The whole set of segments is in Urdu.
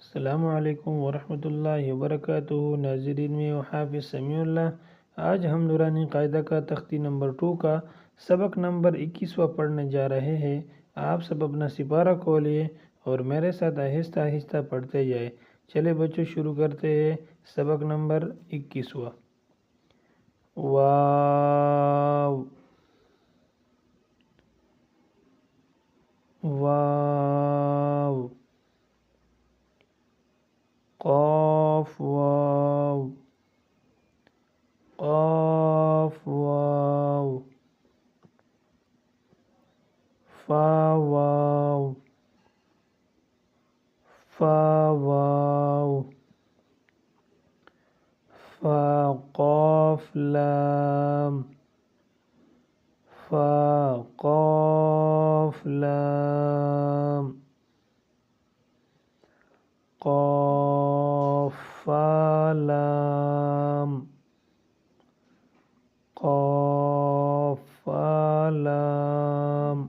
السلام علیکم ورحمۃ اللہ وبرکاتہ۔ ناظرین میں حافظ سمیع اللہ۔ آج ہم نورانی قاعدہ کا تختی نمبر 2 کا سبق نمبر 21واں پڑھنے جا رہے ہیں۔ آپ سب اپنا سپارہ کھولئے اور میرے ساتھ آہستہ آہستہ پڑھتے جائے۔ چلے بچوں شروع کرتے ہیں سبق نمبر 21واں۔ واو واو، قاف واو، قاف واو، فا واو، فا واو، فا قاف لام، فا قاف لام، قاف فا لام، قاف فا لام۔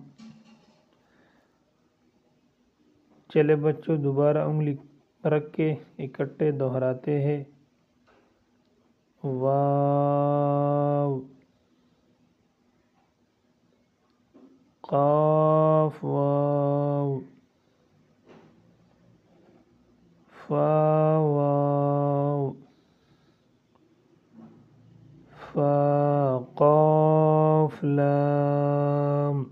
چلے بچوں دوبارہ انگلی رکھ کے اکٹھے دہراتے ہیں۔ واو، قاف واو، فا واو، فا قاف لام،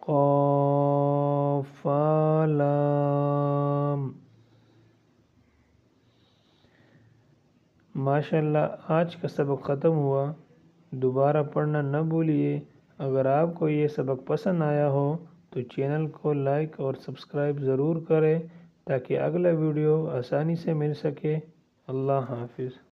قاف فا لام۔ ماشاءاللہ آج کا سبق ختم ہوا۔ دوبارہ پڑھنا نہ بھولیے۔ اگر آپ کو یہ سبق پسند آیا ہو تو چینل کو لائک اور سبسکرائب ضرور کریں تاکہ اگلا ویڈیو آسانی سے مل سکے۔ اللہ حافظ۔